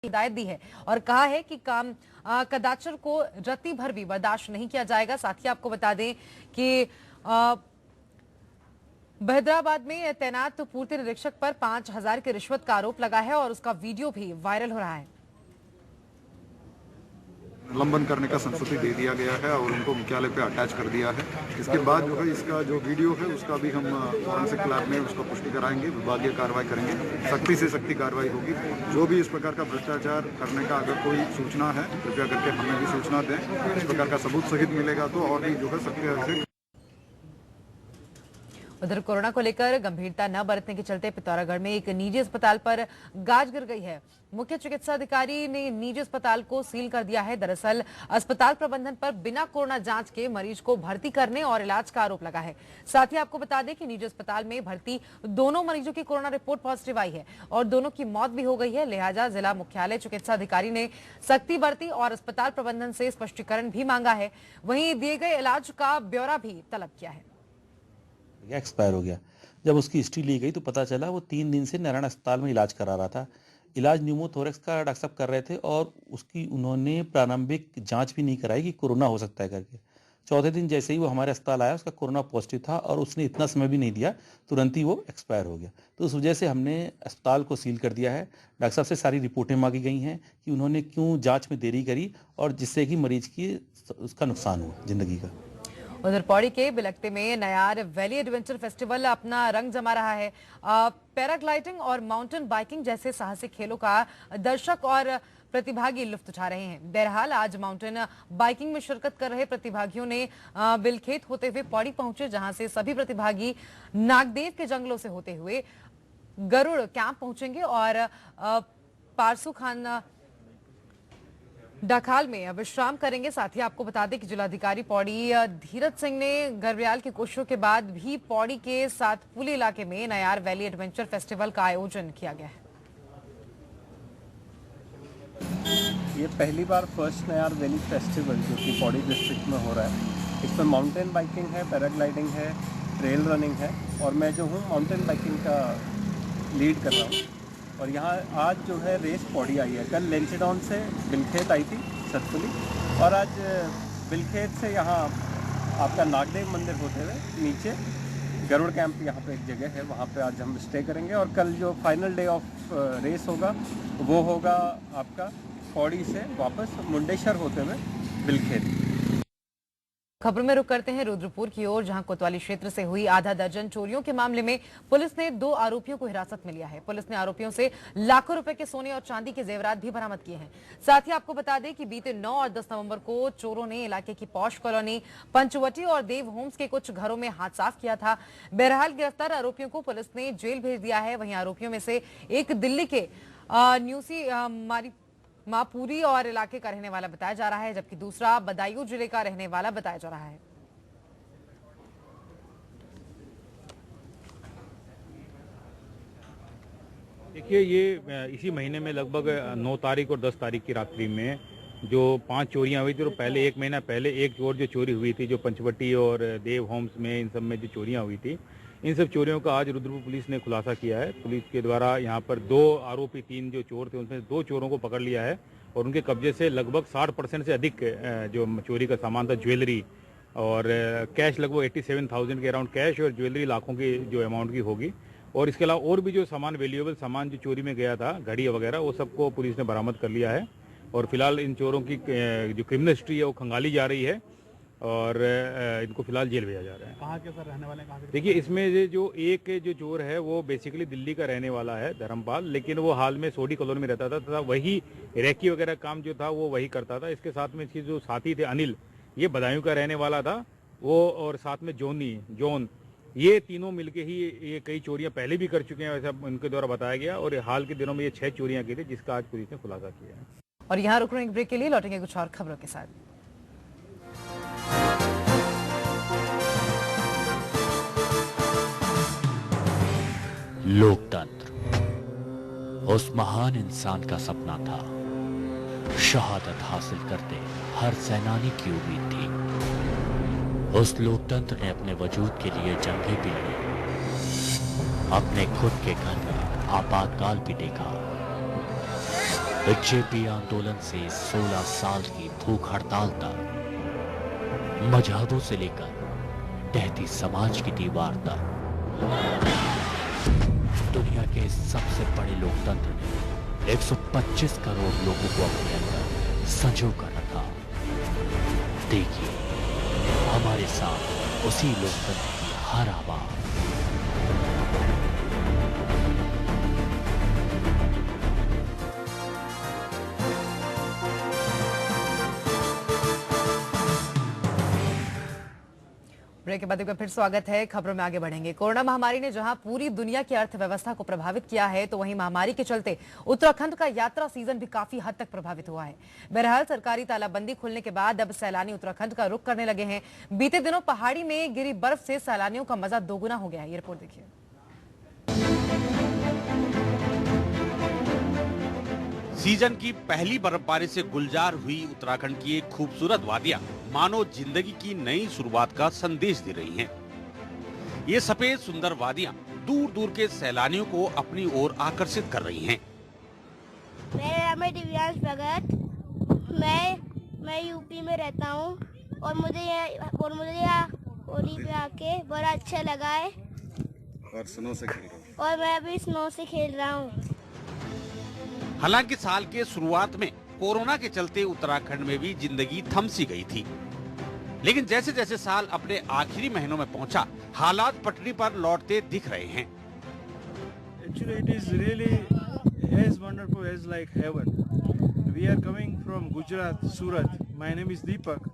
हिदायत दी है और कहा है कि काम कदाचार को रत्ती भर भी बर्दाश्त नहीं किया जाएगा। साथ ही आपको बता दें कि हैदराबाद में तैनात पूर्ति निरीक्षक पर 5,000 की रिश्वत का आरोप लगा है और उसका वीडियो भी वायरल हो रहा है। निलंबन करने का संस्तुति दे दिया गया है और उनको मुख्यालय पे अटैच कर दिया है। इसके बाद जो है इसका जो वीडियो है उसका भी हम फॉरेंसिक लैब में उसका पुष्टि कराएंगे, विभागीय कार्रवाई करेंगे, सख्ती से सख्ती कार्रवाई होगी। जो भी इस प्रकार का भ्रष्टाचार करने का अगर कोई सूचना है कृपया करके हमें भी सूचना दें। इस प्रकार का सबूत सहित मिलेगा तो और भी जो है सख्ती से। उधर कोरोना को लेकर गंभीरता न बरतने के चलते पिथौरागढ़ में एक निजी अस्पताल पर गाज गिर गई है। मुख्य चिकित्सा अधिकारी ने निजी अस्पताल को सील कर दिया है। दरअसल अस्पताल प्रबंधन पर बिना कोरोना जांच के मरीज को भर्ती करने और इलाज का आरोप लगा है। साथ ही आपको बता दें कि निजी अस्पताल में भर्ती दोनों मरीजों की कोरोना रिपोर्ट पॉजिटिव आई है और दोनों की मौत भी हो गई है। लिहाजा जिला मुख्यालय चिकित्सा अधिकारी ने सख्ती बरती और अस्पताल प्रबंधन से स्पष्टीकरण भी मांगा है। वहीं दिए गए इलाज का ब्यौरा भी तलब किया है। एक्सपायर हो गया। जब उसकी हिस्ट्री ली गई तो पता चला वो 3 दिन से नारायण अस्पताल में इलाज करा रहा था। इलाज न्यूमोथोरेक्स का डॉक्टर साहब कर रहे थे और उसकी उन्होंने प्रारंभिक जांच भी नहीं कराई कि कोरोना हो सकता है करके। चौथे दिन जैसे ही वो हमारे अस्पताल आया उसका कोरोना पॉजिटिव था और उसने इतना समय भी नहीं दिया, तुरंत ही वो एक्सपायर हो गया। तो उस वजह से हमने अस्पताल को सील कर दिया है। डॉक्टर साहब से सारी रिपोर्टें मांगी गई हैं कि उन्होंने क्यों जाँच में देरी करी और जिससे कि मरीज की उसका नुकसान हुआ जिंदगी का। उधर पौड़ी के बिलखते में नयार वैली एडवेंचर फेस्टिवल अपना रंग जमा रहा है। पैराग्लाइडिंग और माउंटेन बाइकिंग जैसे साहसिक खेलों का दर्शक और प्रतिभागी लुत्फ उठा रहे हैं। बहरहाल आज माउंटेन बाइकिंग में शिरकत कर रहे प्रतिभागियों ने बिलखेत होते हुए पौड़ी पहुंचे, जहां से सभी प्रतिभागी नागदेव के जंगलों से होते हुए गरुड़ कैंप पहुंचेंगे और पारसू खान डखाल में विश्राम करेंगे। साथ ही आपको बता दें कि जिलाधिकारी पौड़ी धीरज सिंह ने गर्ब्याल की कोशिशों के बाद भी पौड़ी के सातपुली इलाके में नयार वैली एडवेंचर फेस्टिवल का आयोजन किया गया है। ये पहली बार फर्स्ट नयार वैली फेस्टिवल जो कि पौड़ी डिस्ट्रिक्ट में हो रहा है। इसमें माउंटेन बाइकिंग है, पैराग्लाइडिंग है, ट्रेल रनिंग है और मैं जो हूँ माउंटेन बाइकिंग का लीड कर रहा हूँ। और यहाँ आज जो है रेस पौड़ी आई है। कल लेंचडाउन से बिलखेत आई थी सतपुली और आज बिलखेत से यहाँ आपका नागदेव मंदिर होते हुए नीचे गरुड़ कैंप यहाँ पे एक जगह है, वहाँ पे आज हम स्टे करेंगे। और कल जो फाइनल डे ऑफ रेस होगा वो होगा आपका पौड़ी से वापस मुंडेश्वर होते हुए बिलखेत। खबरों में रुक करते हैं रुद्रपुर की ओर, जहां कोतवाली क्षेत्र से हुई आधा दर्जन चोरियों के मामले में पुलिस ने 2 आरोपियों को हिरासत में लिया है। पुलिस ने आरोपियों से लाखों रुपए के सोने और चांदी के जेवरात भी बरामद किए हैं। साथ ही आपको बता दें कि बीते 9 और 10 नवंबर को चोरों ने इलाके की पौष कॉलोनी, पंचवटी और देव होम्स के कुछ घरों में हाथ साफ किया था। बहरहाल गिरफ्तार आरोपियों को पुलिस ने जेल भेज दिया है। वहीं आरोपियों में से एक दिल्ली के न्यूसी मापुरी और इलाके का रहने वाला बताया जा रहा है, जबकि दूसरा बदायूं जिले का रहने वाला बताया जा रहा है। देखिए, ये इसी महीने में लगभग 9 तारीख और 10 तारीख की रात्रि में जो 5 चोरियां हुई थी, तो पहले 1 महीना पहले एक और जो चोरी हुई थी जो पंचवटी और देव होम्स में, इन सब में जो चोरियां हुई थी, इन सब चोरियों का आज रुद्रपुर पुलिस ने खुलासा किया है। पुलिस के द्वारा यहाँ पर 2 आरोपी 3 जो चोर थे उनमें 2 चोरों को पकड़ लिया है और उनके कब्जे से लगभग 60% से अधिक जो चोरी का सामान था, ज्वेलरी और कैश लगभग 87,000 के अराउंड कैश और ज्वेलरी लाखों की जो अमाउंट की होगी। और इसके अलावा और भी जो सामान, वैल्यूएबल सामान जो चोरी में गया था, घड़ी वगैरह, वो सबको पुलिस ने बरामद कर लिया है। और फिलहाल इन चोरों की जो क्रिमिनल हिस्ट्री है वो खंगाली जा रही है और इनको फिलहाल जेल भेजा जा रहा है। कहाँ के सर रहने वाले हैं? देखिए, इसमें जो एक जो चोर है वो बेसिकली दिल्ली का रहने वाला है, धर्मपाल, लेकिन वो हाल में सोडी कॉलोनी में रहता था तथा वही रेकी वगैरह काम जो था वो वही करता था। इसके साथ में इसके जो साथी थे अनिल, ये बदायूं का रहने वाला था वो, और साथ में जॉन, ये तीनों मिलके ही ये कई चोरियां पहले भी कर चुके हैं, वैसा उनके द्वारा बताया गया। और हाल के दिनों में ये 6 चोरियां की थी, जिसका आज पुलिस ने खुलासा किया है। और यहाँ रुक रहे हैं ब्रेक के लिए, लौटेंगे कुछ और खबरों के साथ। लोकतंत्र उस महान इंसान का सपना था। शहादत हासिल करते हर सेनानी की उम्मीद थी। उस लोकतंत्र ने अपने वजूद के लिए जंगें भी लड़ी, अपने खुद के घर में आपातकाल भी देखा। जेपी आंदोलन से 16 साल की भूख हड़ताल तक, मजहबों से लेकर तहती समाज की दीवार तक, दुनिया के सबसे बड़े लोकतंत्र ने 125 करोड़ लोगों को अपने अंदर संजो कर रखा। देखिए हमारे साथ उसी लोकतंत्र की हर आवाज। ब्रेक के बाद एक बार फिर स्वागत है। खबरों में आगे बढ़ेंगे। कोरोना महामारी ने जहां पूरी दुनिया की अर्थव्यवस्था को प्रभावित किया है, तो वहीं महामारी के चलते उत्तराखंड का यात्रा सीजन भी काफी हद तक प्रभावित हुआ है। बहरहाल सरकारी तालाबंदी खुलने के बाद अब सैलानी उत्तराखंड का रुख करने लगे हैं। बीते दिनों पहाड़ी में गिरी बर्फ से सैलानियों का मजा दोगुना हो गया है। ये रिपोर्ट देखिए। सीजन की पहली बर्फबारी से गुलजार हुई उत्तराखंड की एक खूबसूरत वादियां मानो जिंदगी की नई शुरुआत का संदेश दे रही हैं। ये सफेद सुंदर वादियां दूर दूर के सैलानियों को अपनी ओर आकर्षित कर रही हैं। मेरा नाम है दिव्यांश भगत। मैं यूपी में रहता हूँ और मुझे यहाँ होली पे आके बड़ा अच्छा लगा है। और स्नो से खेल रहा हूँ। और मैं अभी स्नो से खेल रहा हूँ। हालांकि साल के शुरुआत में कोरोना के चलते उत्तराखंड में भी जिंदगी थम सी गई थी, लेकिन जैसे जैसे साल अपने आखिरी महीनों में पहुंचा, हालात पटरी पर लौटते दिख रहे हैं। Actually, it is really as wonderful as like heaven. We are coming from Gujarat, Surat. My name is Deepak,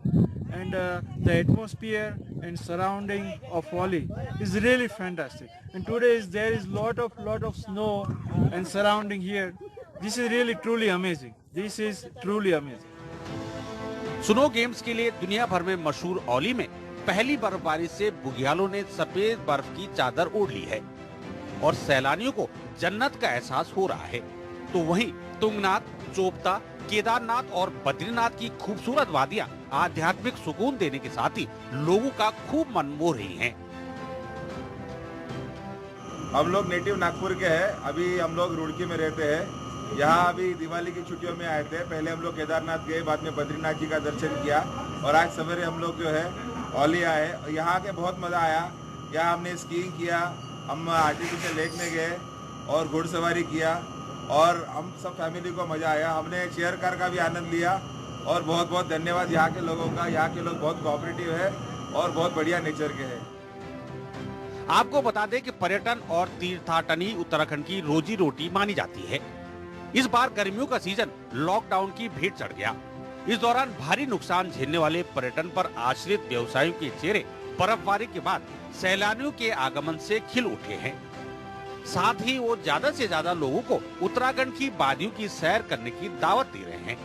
and the atmosphere and surrounding of Holi is really fantastic. And today there is lot of snow and surrounding here. This is really truly amazing. This is truly amazing. Snow games के लिए दुनिया भर में मशहूर औली में पहली बर्फबारी से बुग्यालों ने सफेद बर्फ की चादर ओढ़ ली है और सैलानियों को जन्नत का एहसास हो रहा है। तो वहीं तुंगनाथ, चोपता, केदारनाथ और बद्रीनाथ की खूबसूरत वादियां आध्यात्मिक सुकून देने के साथ ही लोगों का खूब मन मोह रही हैं। हम लोग नेटिव नागपुर के हैं। अभी हम लोग रुड़की में रहते हैं। यहाँ अभी दिवाली की छुट्टियों में आए थे। पहले हम लोग केदारनाथ गए, बाद में बद्रीनाथ जी का दर्शन किया और आज सवेरे हम लोग जो है औली आए। यहाँ के बहुत मज़ा आया। यहाँ हमने स्कीइंग किया, हम आर्टिफिशियल लेक में गए और घुड़सवारी किया और हम सब फैमिली को मज़ा आया। हमने चेयर कार का भी आनंद लिया और बहुत बहुत धन्यवाद यहाँ के लोगों का। यहाँ के लोग बहुत कोऑपरेटिव है और बहुत बढ़िया नेचर के हैं। आपको बता दें कि पर्यटन और तीर्थाटनी उत्तराखंड की रोजी रोटी मानी जाती है। इस बार गर्मियों का सीजन लॉकडाउन की भेंट चढ़ गया। इस दौरान भारी नुकसान झेलने वाले पर्यटन पर आश्रित व्यवसायियों के चेहरे बर्फबारी के बाद सैलानियों के आगमन से खिल उठे हैं। साथ ही वो ज्यादा से ज्यादा लोगों को उत्तराखंड की वादियों की सैर करने की दावत दे रहे हैं।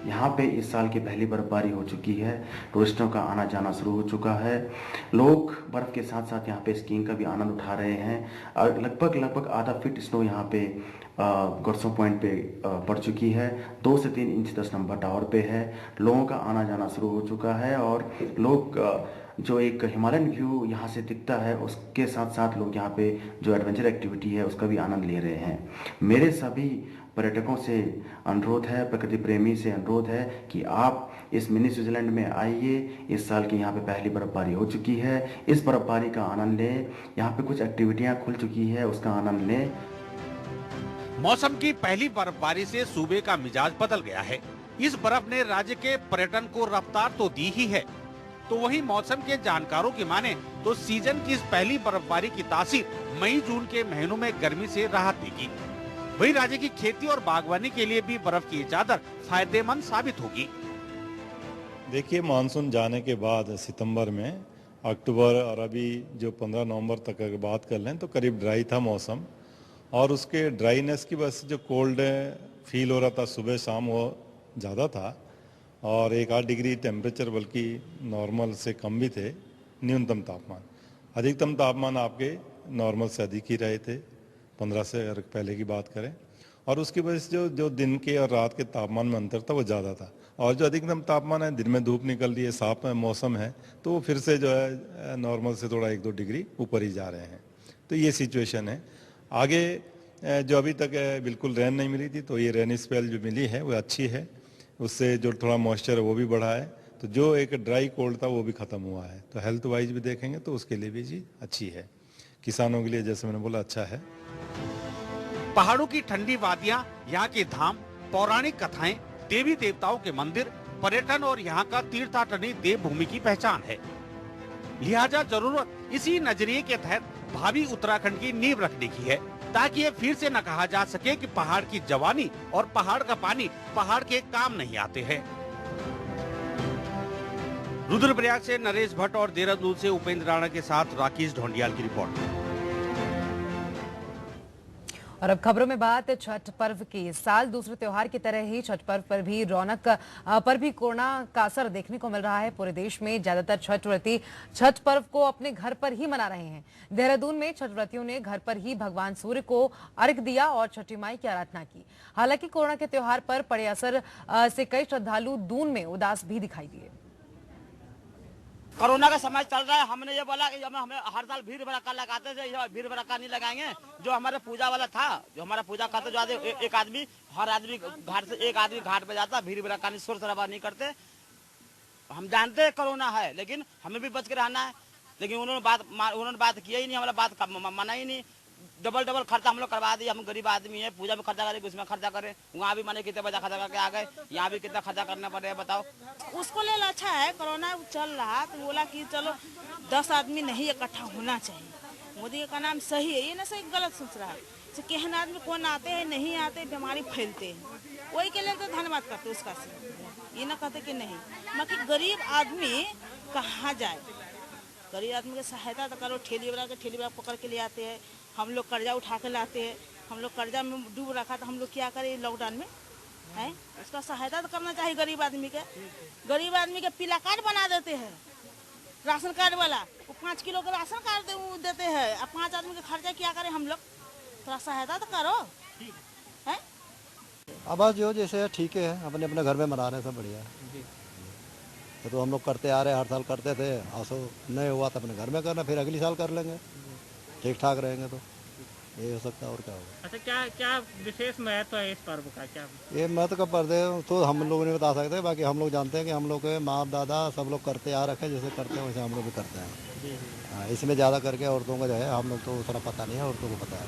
यहाँ पे इस साल की पहली बर्फबारी हो चुकी है। टूरिस्टों का आना जाना शुरू हो चुका है। लोग बर्फ के साथ साथ यहाँ पे स्कीइंग का भी आनंद उठा रहे हैं और लगभग आधा फीट स्नो यहाँ पे गुरसों पॉइंट पे पड़ चुकी है। 2 से 3 इंच 10 नंबर टावर पे है। लोगों का आना जाना शुरू हो चुका है और लोग जो एक हिमालयन व्यू यहाँ से दिखता है उसके साथ साथ लोग यहाँ पे जो एडवेंचर एक्टिविटी है उसका भी आनंद ले रहे हैं। मेरे सभी पर्यटकों से अनुरोध है, प्रकृति प्रेमी से अनुरोध है कि आप इस मिनी स्विट्जरलैंड में आइए। इस साल की यहाँ पे पहली बर्फबारी हो चुकी है। इस बर्फबारी का आनंद लें। यहाँ पे कुछ एक्टिविटियाँ खुल चुकी है, उसका आनंद लें। मौसम की पहली बर्फबारी से सूबे का मिजाज बदल गया है। इस बर्फ ने राज्य के पर्यटन को रफ्तार तो दी ही है, तो वहीं मौसम के जानकारों की माने तो सीजन की इस पहली बर्फबारी की तासीर मई जून के महीनों में गर्मी से राहत देगी। वहीं राज्य की खेती और बागवानी के लिए भी बर्फ की चादर फायदेमंद साबित होगी। देखिए, मानसून जाने के बाद सितंबर में अक्टूबर और अभी जो 15 नवंबर तक अगर बात कर लें तो करीब ड्राई था मौसम और उसके ड्राईनेस की वजह से जो कोल्ड फील हो रहा था सुबह शाम वो ज़्यादा था और 1-8 डिग्री टेम्परेचर बल्कि नॉर्मल से कम भी थे न्यूनतम तापमान। अधिकतम तापमान आपके नॉर्मल से अधिक ही रहे थे 15 से अगर पहले की बात करें और उसकी वजह से जो दिन के और रात के तापमान में अंतर था वो ज़्यादा था और जो अधिकतम तापमान है दिन में धूप निकल रही है, साफ मौसम है तो वो फिर से जो है नॉर्मल से थोड़ा 1-2 डिग्री ऊपर ही जा रहे हैं। तो ये सिचुएशन है। आगे जो अभी तक बिल्कुल रेन नहीं मिली थी, तो ये रेनी स्पेल जो मिली है वो अच्छी है, उससे जो थोड़ा मॉइस्चर है वो भी बढ़ा है, तो जो एक ड्राई कोल्ड था वो भी खत्म हुआ है। तो हेल्थ वाइज भी देखेंगे तो उसके लिए भी जी अच्छी है, किसानों के लिए जैसे मैंने बोला अच्छा है। पहाड़ों की ठंडी वादियां, यहाँ के धाम, पौराणिक कथाएं, देवी देवताओं के मंदिर, पर्यटन और यहाँ का तीर्थाटनी देवभूमि की पहचान है। लिहाजा जरूरत इसी नजरिए के तहत भावी उत्तराखंड की नींव रखने की है, ताकि ये फिर से न कहा जा सके कि पहाड़ की जवानी और पहाड़ का पानी पहाड़ के काम नहीं आते हैं। रुद्रप्रयाग से नरेश भट्ट और देहरादून से उपेंद्र राणा के साथ राकेश ढोंडियाल की रिपोर्ट। और अब खबरों में बात छठ पर्व की। इस साल दूसरे त्योहार की तरह ही छठ पर्व पर भी रौनक पर भी कोरोना का असर देखने को मिल रहा है। पूरे देश में ज्यादातर छठ व्रती छठ पर्व को अपने घर पर ही मना रहे हैं। देहरादून में छठ व्रतियों ने घर पर ही भगवान सूर्य को अर्घ्य दिया और छठी माई की आराधना की। हालांकि कोरोना के त्योहार पर पड़े असर से कई श्रद्धालु दून में उदास भी दिखाई दिए। कोरोना का समय चल रहा है, हमने ये बोला कि हमें हर साल भीड़ भड़का लगाते थे, भीड़ भड़का नहीं लगाएंगे। जो हमारे पूजा वाला था, जो हमारा पूजा करते जो एक आदमी हर आदमी घाट से एक आदमी घाट पे जाता, भीड़ भड़का नहीं, शोर शराबा नहीं करते। हम जानते हैं कोरोना है, लेकिन हमें भी बच के रहना है। लेकिन उन्होंने बात किया ही नहीं, हमारा बात माना ही नहीं। डबल खर्चा हम लोग करवा दिए। हम गरीब आदमी है, पूजा में खर्चा करें, उसमें खर्चा करें, वहाँ भी माने कितने बजा खर्चा करके आ गए, यहाँ भी कितना खर्चा करना पड़ेगा बताओ। उसको ले अच्छा है, कोरोना चल रहा तो बोला कि चलो 10 आदमी नहीं इकट्ठा होना चाहिए। मोदी का नाम सही है, ये ना सही गलत सोच रहा है। कहना आदमी कौन आते हैं नहीं आते, बीमारी फैलते हैं, वही के लिए तो धन्यवाद करते उसका से। ये ना कहते कि नहीं, बाकी गरीब आदमी कहाँ जाए, गरीब आदमी की सहायता तो करो। ठेली वाला पकड़ के ले आते हैं, हम लोग कर्जा उठा के लाते हैं, हम लोग कर्जा में डूब रखा तो हम लोग क्या करें लॉकडाउन में है। उसका सहायता तो करना चाहिए गरीब आदमी के। गरीब आदमी के पीला कार्ड बना देते हैं, राशन कार्ड वाला, वो 5 किलो का राशन कार्ड देते हैं। अब 5 आदमी का खर्चा क्या करें हम लोग, थोड़ा सहायता तो करो है। आवाज जो जैसे ठीक है, अपने अपने घर में मना रहे हैं, सब बढ़िया है। तो हम लोग करते आ रहे हैं, हर साल करते थे, आसो नहीं हुआ तो अपने घर में करना, फिर अगली साल कर लेंगे, ठीक ठाक रहेंगे तो ये हो सकता है। और क्या होगा? अच्छा, क्या विशेष महत्व है इस पर्व का? क्या ये महत्व का पर्व तो हम लोग नहीं बता सकते, बाकी हम लोग जानते हैं कि हम लोग के माँ दादा सब लोग करते आ रखे, जैसे करते हैं वैसे हम लोग भी करते हैं। इसमें ज़्यादा करके औरतों का जो है हम लोग तो उतना पता नहीं है, औरतों को पता है।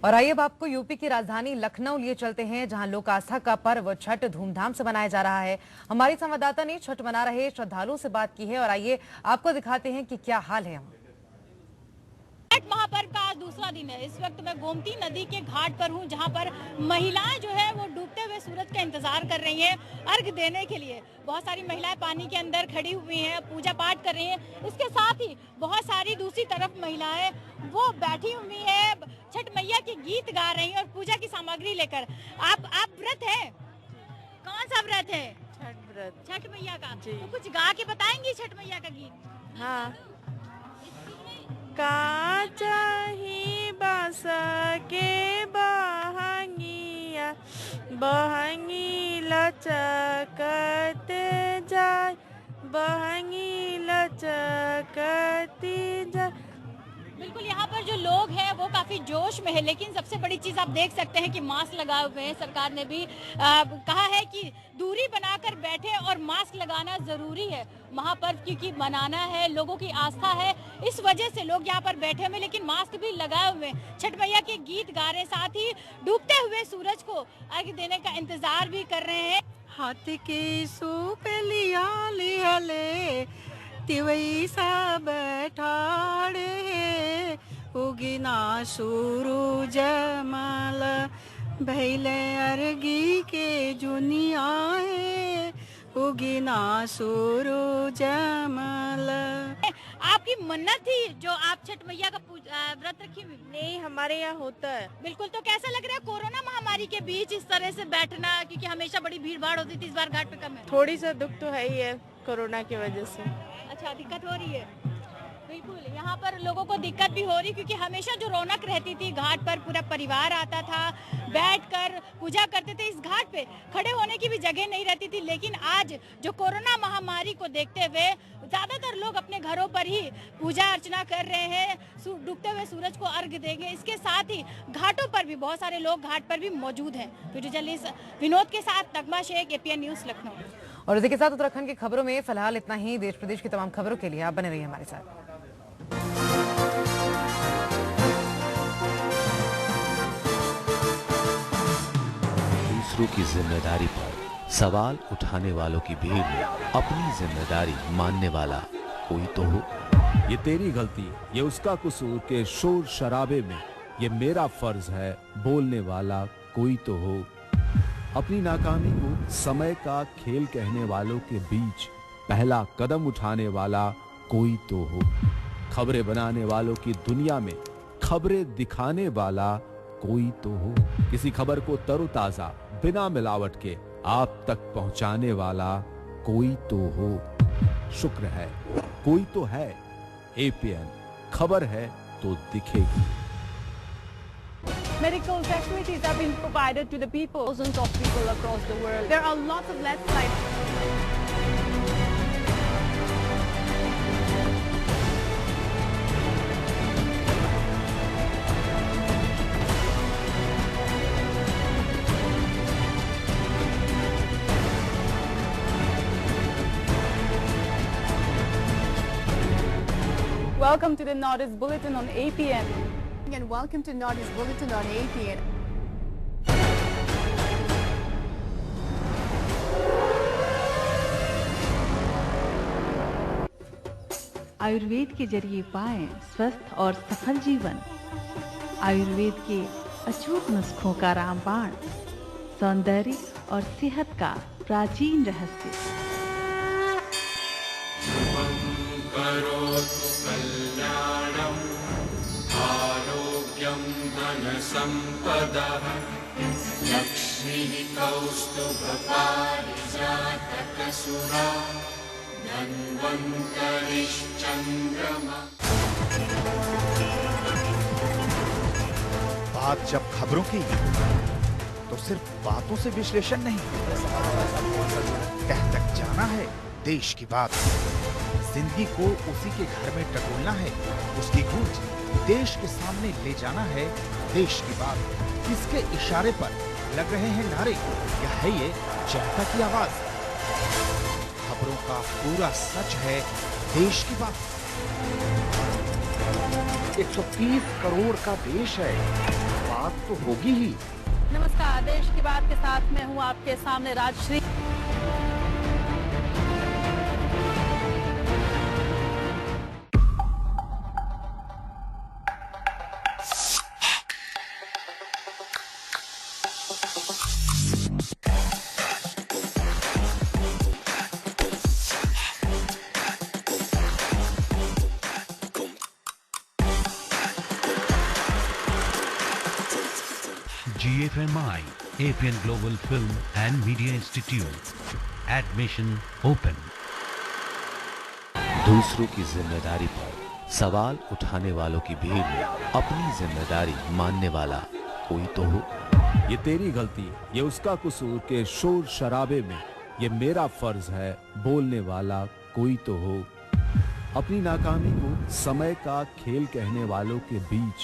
और आइए अब आपको यूपी की राजधानी लखनऊ लिए चलते हैं, जहां लोक आस्था का पर्व छठ धूमधाम से मनाया जा रहा है। हमारी संवाददाता ने छठ मना रहे श्रद्धालुओं से बात की है और आइए आपको दिखाते हैं कि क्या हाल है। छठ महापर्व का आज दूसरा दिन है। इस वक्त मैं गोमती नदी के घाट पर हूं, जहां पर महिलाएं जो है वो डूबते हुए सूरज का इंतजार कर रही हैं अर्घ देने के लिए। बहुत सारी महिलाएं पानी के अंदर खड़ी हुई हैं, पूजा पाठ कर रही हैं। इसके साथ ही बहुत सारी दूसरी तरफ महिलाएं वो बैठी हुई हैं, छठ मैया के गीत गा रही हैं और पूजा की सामग्री लेकर। आप व्रत है? कौन सा व्रत है? छठ व्रत, छठ मैया का। तो कुछ गा के बताएंगी छठ मैया का गीत? हाँ। का चाही बास के बहंगिया, बहंगी लचकत जाय, बहंगी लचकत जाय। बिल्कुल, यहाँ पर जो लोग हैं वो काफी जोश में है, लेकिन सबसे बड़ी चीज आप देख सकते हैं कि मास्क लगाए हुए हैं। सरकार ने भी कहा है कि दूरी बनाकर बैठे और मास्क लगाना जरूरी है। महापर्व क्योंकि मनाना है, लोगों की आस्था है, इस वजह से लोग यहाँ पर बैठे हुए, लेकिन मास्क भी लगाए हुए। छठ मैया के गीत गा रहे, साथ ही डूबते हुए सूरज को अर्घ्य देने का इंतजार भी कर रहे हैं। हाथ के सूप लिया लिहले तिवई सा बैठाड़े, उगिना सूरज मल भैले अर्गी के जुनिया है, उगिना सूरज मल। आपकी मन्नत थी जो आप छठ मैया का व्रत रखी हुई? नहीं, हमारे यहाँ होता है। बिल्कुल। तो कैसा लग रहा है कोरोना महामारी के बीच इस तरह से बैठना, क्योंकि हमेशा बड़ी भीड़ भाड़ होती थी, इस बार घाट पे कम है? थोड़ी सा दुख तो है ही है कोरोना की वजह से। अच्छा, दिक्कत हो रही है। बिल्कुल, यहाँ पर लोगों को दिक्कत भी हो रही, क्योंकि हमेशा जो रौनक रहती थी घाट पर, पूरा परिवार आता था, बैठकर पूजा करते थे। इस घाट पे खड़े होने की भी जगह नहीं रहती थी। लेकिन आज जो कोरोना महामारी को देखते हुए ज्यादातर लोग अपने घरों पर ही पूजा अर्चना कर रहे हैं, डूबते हुए सूरज को अर्घ देंगे। इसके साथ ही घाटों पर भी बहुत सारे लोग घाट पर भी मौजूद हैं। वीडियो जर्नलिस्ट विनोद के साथ नगमा शेख, APN न्यूज, लखनऊ। और इसी के साथ उत्तराखंड की खबरों में फिलहाल इतना ही। देश प्रदेश की तमाम खबरों के लिए आप बने रहिए हमारे साथ। दूसरों की जिम्मेदारी पर सवाल उठाने वालों की भीड़ में अपनी जिम्मेदारी मानने वाला कोई तो हो। ये तेरी गलती, ये उसका कसूर के शोर शराबे में ये मेरा फर्ज है बोलने वाला कोई तो हो। अपनी नाकामी को समय का खेल कहने वालों के बीच पहला कदम उठाने वाला कोई तो हो। खबरें बनाने वालों की दुनिया में खबरें दिखाने वाला कोई तो हो। किसी खबर को तरोताजा बिना मिलावट के आप तक पहुंचाने वाला कोई तो हो। शुक्र है कोई तो है। APN खबर है तो दिखेगी। Medical facilities have been provided to the people. Thousands of people across the world. There are lots of landslides. Welcome to the Northeast Bulletin on APN. And welcome to Northeast Bulletin on APN. Ayurveda के जरिए पाएं स्वस्थ और सफल जीवन। आयुर्वेद के अछूत नुस्खों का रामबाण, सौंदर्य और सेहत का प्राचीन रहस्य। आरोग्यं धनसम्पदः लक्ष्मीः कौस्तुभपारिजातकसुरा धन्वन्तरिश्चन्द्रमा। बात जब खबरों की तो सिर्फ बातों से विश्लेषण नहीं, तह तक जाना है देश की बात। जिंदगी को उसी के घर में टटोलना है, उसकी गूंज देश के सामने ले जाना है। देश की बात किसके इशारे पर लग रहे हैं नारे, या है ये जनता की आवाज? खबरों का पूरा सच है देश की बात। 130 करोड़ का देश है, बात तो होगी ही। नमस्कार, देश की बात के साथ मैं हूँ आपके सामने Rajshree. GFMI, APN Global Film and Media Institute. Admission open. दूसरों की जिम्मेदारी पर सवाल उठाने वालों की भीड़ में अपनी जिम्मेदारी मानने वाला कोई तो हो। ये तेरी गलती, ये उसका कसूर के शोर शराबे में ये मेरा फर्ज है बोलने वाला कोई तो हो। अपनी नाकामी को समय का खेल कहने वालों के बीच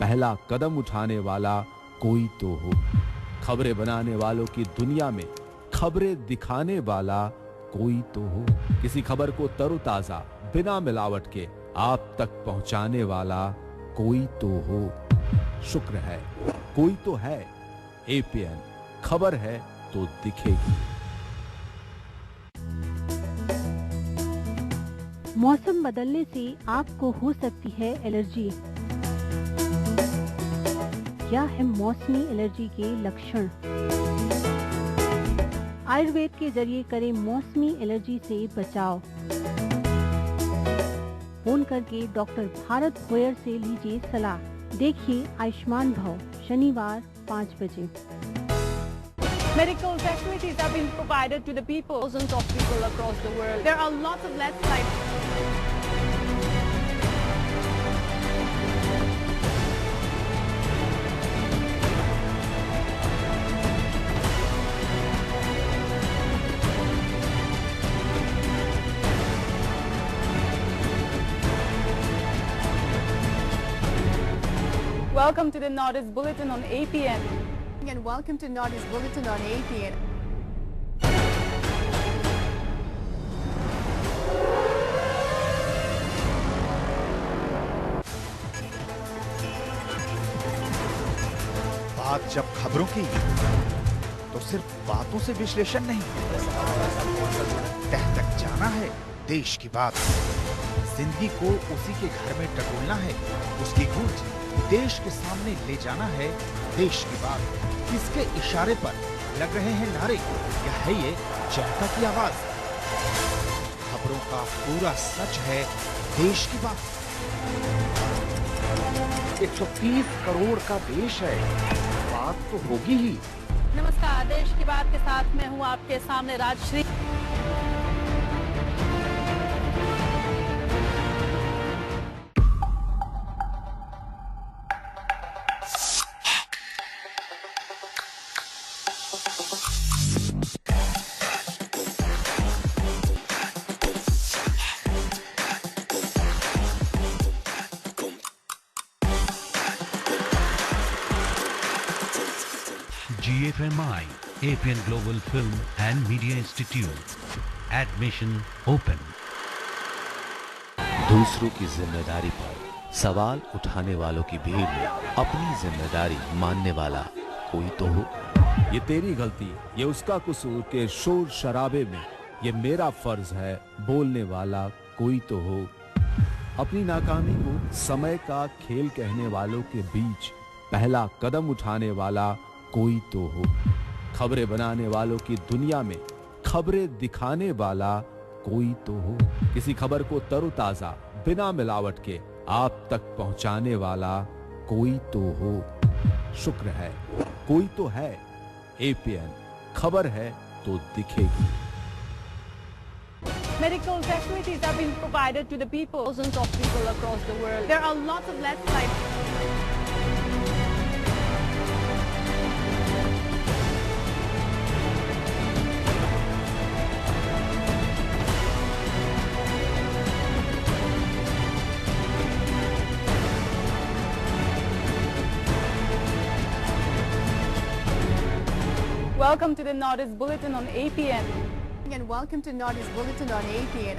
पहला कदम उठाने वाला कोई तो हो। खबरें बनाने वालों की दुनिया में खबरें दिखाने वाला कोई तो हो। किसी खबर को तरोताजा बिना मिलावट के आप तक पहुंचाने वाला कोई तो हो। शुक्र है कोई तो है। APN खबर है तो दिखेगी। मौसम बदलने से आपको हो सकती है एलर्जी। क्या है मौसमी एलर्जी के लक्षण? आयुर्वेद के जरिए करें मौसमी एलर्जी से बचाव। फोन करके डॉक्टर भारत भोयर से लीजिए सलाह। देखिए आयुष्मान भव शनिवार 5 बजे। Medical facilities have been provided to the people. Thousands of people across the world. There are lots of landslides. Welcome to the Northeast Bulletin on APN. And welcome to Northeast Bulletin on APN. बात जब खबरों की तो सिर्फ बातों से विश्लेषण नहीं, तह तक जाना है देश की बात। जिंदगी को उसी के घर में टटोलना है, उसकी गूंज देश के सामने ले जाना है देश की बात। किसके इशारे पर लग रहे हैं नारे, या है ये जनता की आवाज? खबरों का पूरा सच है देश की बात। 130 करोड़ का देश है, बात तो होगी ही। नमस्कार, देश की बात के साथ मैं हूं आपके सामने Rajshree. GFMI, APN Global Film and Media Institute. Admission open. दूसरों की जिम्मेदारी पर सवाल उठाने वालों की भीड़ में अपनी जिम्मेदारी मानने वाला कोई तो हो। ये तेरी गलती, ये उसका कसूर के शोर शराबे में ये मेरा फर्ज है बोलने वाला कोई तो हो। अपनी नाकामी को समय का खेल कहने वालों के बीच पहला कदम उठाने वाला कोई तो हो। खबरें बनाने वालों की दुनिया में खबरें दिखाने वाला कोई तो हो। किसी खबर को तरोताजा बिना मिलावट के आप तक पहुंचाने वाला कोई तो हो। शुक्र है कोई तो है। APN खबर है तो दिखेगी। Medical facilities have been provided to the people. Thousands of people across the world. There are lots of landslides. Welcome to the Northeast Bulletin on APN. And welcome to Northeast Bulletin on APN.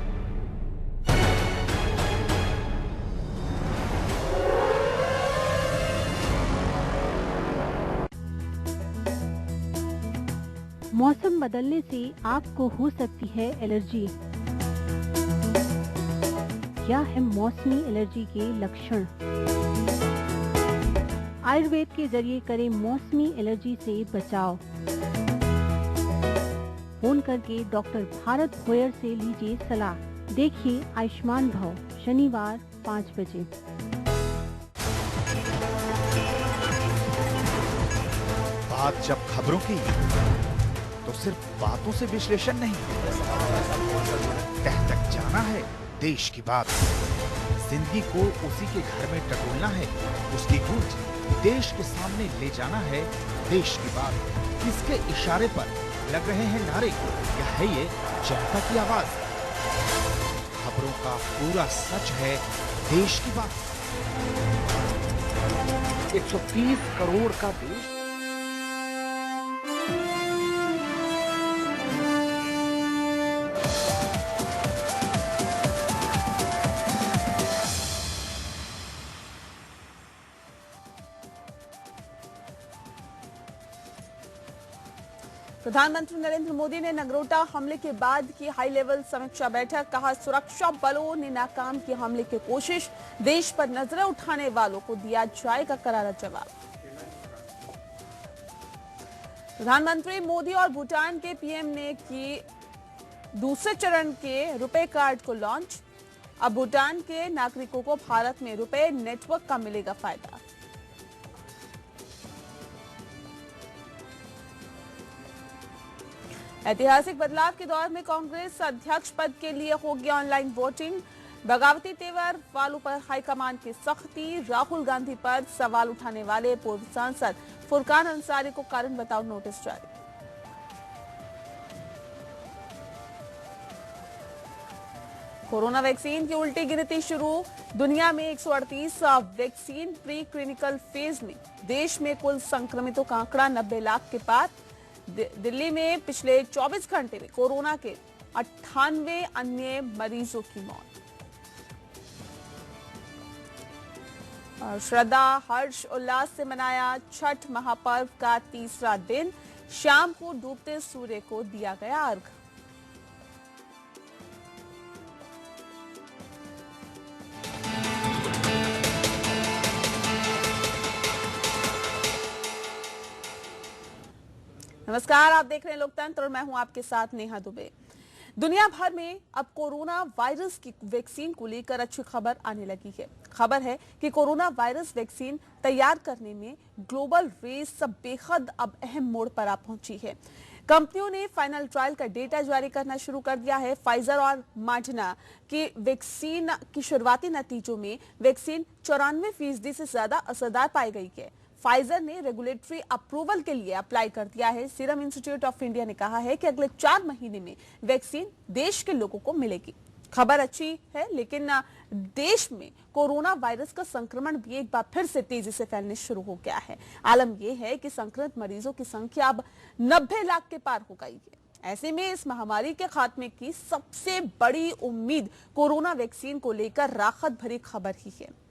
मौसम बदलने से आपको हो सकती है allergy. क्या है मौसमी एलर्जी के लक्षण? आयुर्वेद के जरिए करें मौसमी एलर्जी से बचाव। फोन करके डॉक्टर भारत भोयर से लीजिए सलाह। देखिए आयुष्मान भव शनिवार 5 बजे। बात जब खबरों की तो सिर्फ बातों से विश्लेषण नहीं, तह तक जाना है देश की बात। जिंदगी को उसी के घर में टटोलना है, उसकी गूंज देश के सामने ले जाना है देश की बात। किसके इशारे पर लग रहे हैं नारे, या है ये जनता की आवाज? खबरों का पूरा सच है देश की बात। 130 करोड़ का देश। प्रधानमंत्री नरेंद्र मोदी ने नगरोटा हमले के बाद की हाई लेवल समीक्षा बैठक। कहा, सुरक्षा बलों ने नाकाम की हमले की कोशिश, देश पर नजरें उठाने वालों को दिया जाएगा करारा जवाब। प्रधानमंत्री मोदी और भूटान के पीएम ने की दूसरे चरण के रुपे कार्ड को लॉन्च। अब भूटान के नागरिकों को भारत में रुपे नेटवर्क का मिलेगा फायदा। ऐतिहासिक बदलाव के दौर में कांग्रेस अध्यक्ष पद के लिए होगी ऑनलाइन वोटिंग। बगावती तेवर वालों पर हाईकमान की सख्ती। राहुल गांधी पर सवाल उठाने वाले पूर्व सांसद फुरकान अंसारी को कारण बताओ नोटिस जारी। कोरोना वैक्सीन की उल्टी गिनती शुरू। दुनिया में 138 वैक्सीन प्री क्लिनिकल फेज में। देश में कुल संक्रमितों का आंकड़ा 90 लाख के पार। दिल्ली में पिछले 24 घंटे में कोरोना के 98 अन्य मरीजों की मौत। श्रद्धा हर्ष उल्लास से मनाया छठ महापर्व का तीसरा दिन। शाम को डूबते सूर्य को दिया गया अर्घ। नमस्कार, आप देख रहे हैं लोकतंत्र और मैं हूं आपके साथ नेहा दुबे। दुनिया भर में अब कोरोना वायरस की वैक्सीन को लेकर अच्छी खबर आने लगी है। खबर है कि कोरोना वायरस वैक्सीन तैयार करने में ग्लोबल रेस बेहद अब अहम मोड़ पर आ पहुंची है। कंपनियों ने फाइनल ट्रायल का डेटा जारी करना शुरू कर दिया है। फाइजर और मॉडर्ना की वैक्सीन की शुरुआती नतीजों में वैक्सीन 94% से ज्यादा असरदार पाई गई है। फाइजर ने रेगुलेटरी अप्रूवल के लिए अप्लाई कर दिया है। सीरम इंस्टीट्यूट ऑफ इंडिया ने कहा है कि अगले 4 महीने में वैक्सीन देश के लोगों को मिलेगी। खबर अच्छी है, लेकिन देश में कोरोना वायरस का संक्रमण भी एक बार फिर से तेजी से फैलने शुरू हो गया है। आलम यह है कि संक्रमित मरीजों की संख्या अब 90 लाख के पार हो गई है। ऐसे में इस महामारी के खात्मे की सबसे बड़ी उम्मीद कोरोना वैक्सीन को लेकर राहत भरी खबर ही है।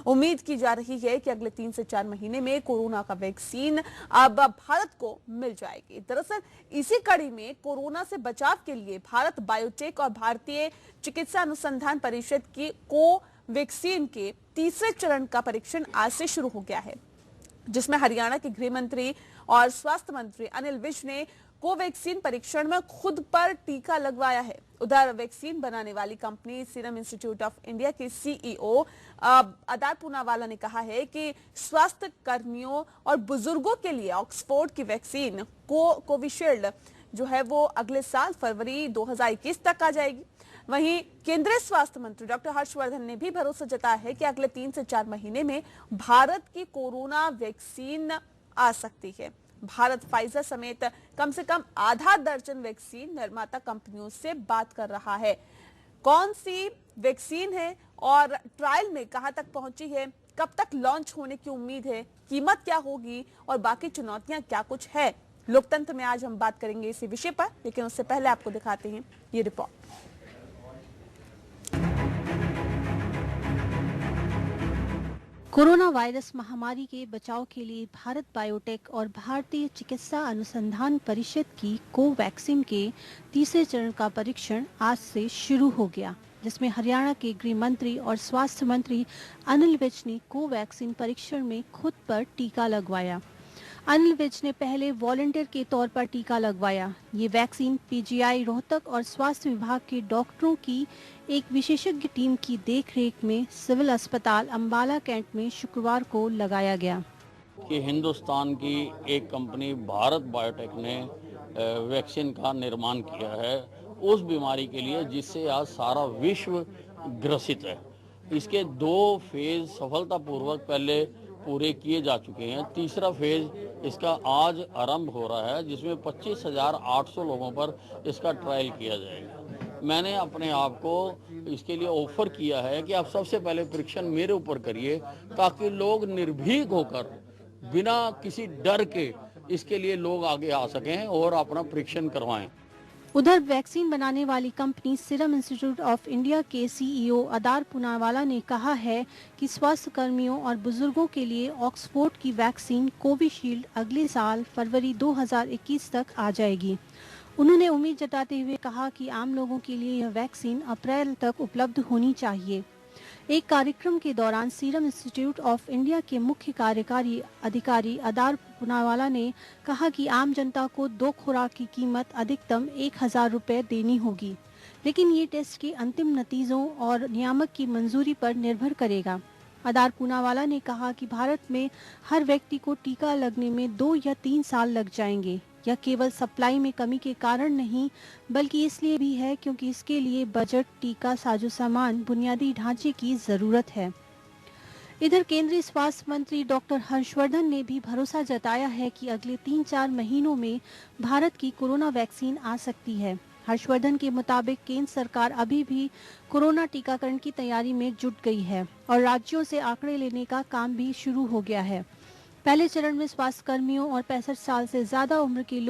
उम्मीद की जा रही है कि अगले 3 से 4 महीने में कोरोना का वैक्सीन अब भारत को मिल जाएगी। दरअसल इसी कड़ी में कोरोना से बचाव के लिए भारत बायोटेक और भारतीय चिकित्सा अनुसंधान परिषद की कोवैक्सीन के तीसरे चरण का परीक्षण आज से शुरू हो गया है, जिसमें हरियाणा के गृह मंत्री और स्वास्थ्य मंत्री अनिल विज ने कोवैक्सीन परीक्षण में खुद पर टीका लगवाया है। उधर वैक्सीन बनाने वाली company serum institute of India के सीईओ अदार पूनावाला ने कहा है कि स्वास्थ्य कर्मियों और बुजुर्गों के लिए ऑक्सफोर्ड की वैक्सीन कोविशील्ड जो है वो अगले साल फरवरी 2021 तक आ जाएगी। वहीं केंद्रीय स्वास्थ्य मंत्री डॉक्टर हर्षवर्धन ने भी भरोसा जताया है कि अगले 3 से 4 महीने में भारत की कोरोना वैक्सीन आ सकती है। भारत फाइजर समेत कम से कम आधा दर्जन वैक्सीन निर्माता कंपनियों से बात कर रहा है। कौन सी वैक्सीन है और ट्रायल में कहां तक पहुंची है, कब तक लॉन्च होने की उम्मीद है, कीमत क्या होगी और बाकी चुनौतियां क्या कुछ है, लोकतंत्र में आज हम बात करेंगे इसी विषय पर। लेकिन उससे पहले आपको दिखाते हैं ये रिपोर्ट। कोरोना वायरस महामारी के बचाव के लिए भारत बायोटेक और भारतीय चिकित्सा अनुसंधान परिषद की कोवैक्सीन के तीसरे चरण का परीक्षण आज से शुरू हो गया, जिसमें हरियाणा के गृह मंत्री और स्वास्थ्य मंत्री अनिल विज ने कोवैक्सीन परीक्षण में खुद पर टीका लगवाया। अनिल विज ने पहले वॉलंटियर के तौर पर टीका लगवाया। ये वैक्सीन पीजीआई रोहतक और स्वास्थ्य विभाग के डॉक्टरों की एक विशेषज्ञ टीम की देखरेख में सिविल अस्पताल अंबाला कैंट में शुक्रवार को लगाया गया। कि हिंदुस्तान की एक कंपनी भारत बायोटेक ने वैक्सीन का निर्माण किया है उस बीमारी के लिए जिससे आज सारा विश्व ग्रसित है। इसके 2 फेज सफलतापूर्वक पहले पूरे किए जा चुके हैं। तीसरा फेज इसका आज आरंभ हो रहा है, जिसमें 25,800 लोगों पर इसका ट्रायल किया जाएगा। मैंने अपने आप को इसके लिए ऑफर किया है कि आप सबसे पहले परीक्षण मेरे ऊपर करिए, ताकि लोग निर्भीक होकर बिना किसी डर के इसके लिए लोग आगे आ सकें और अपना परीक्षण करवाएं। उधर वैक्सीन बनाने वाली company serum institute of India के सीईओ अदार पूनावाला ने कहा है कि स्वास्थ्य कर्मियों और बुजुर्गों के लिए ऑक्सफोर्ड की वैक्सीन कोविशील्ड अगले साल फरवरी 2021 तक आ जाएगी। उन्होंने उम्मीद जताते हुए कहा कि आम लोगों के लिए यह वैक्सीन अप्रैल तक उपलब्ध होनी चाहिए। एक कार्यक्रम के दौरान सीरम इंस्टीट्यूट ऑफ इंडिया के मुख्य कार्यकारी अधिकारी अदार पूनावाला ने कहा कि आम जनता को 2 खुराक की कीमत अधिकतम 1,000 रुपये देनी होगी, लेकिन ये टेस्ट के अंतिम नतीजों और नियामक की मंजूरी पर निर्भर करेगा। अदार पूनावाला ने कहा कि भारत में हर व्यक्ति को टीका लगने में 2 या 3 साल लग जाएंगे। यह केवल सप्लाई में कमी के कारण नहीं, बल्कि इसलिए भी है क्योंकि इसके लिए बजट, टीका, साजो सामान, बुनियादी ढांचे की जरूरत है। इधर केंद्रीय स्वास्थ्य मंत्री डॉक्टर हर्षवर्धन ने भी भरोसा जताया है कि अगले 3-4 महीनों में भारत की कोरोना वैक्सीन आ सकती है। हर्षवर्धन के मुताबिक केंद्र सरकार अभी भी कोरोना टीकाकरण की तैयारी में जुट गई है और राज्यों से आंकड़े लेने का काम भी शुरू हो गया है। पहले चरण में स्वास्थ्य कर्मियों और 65 साल से ज्यादा उम्र के लोग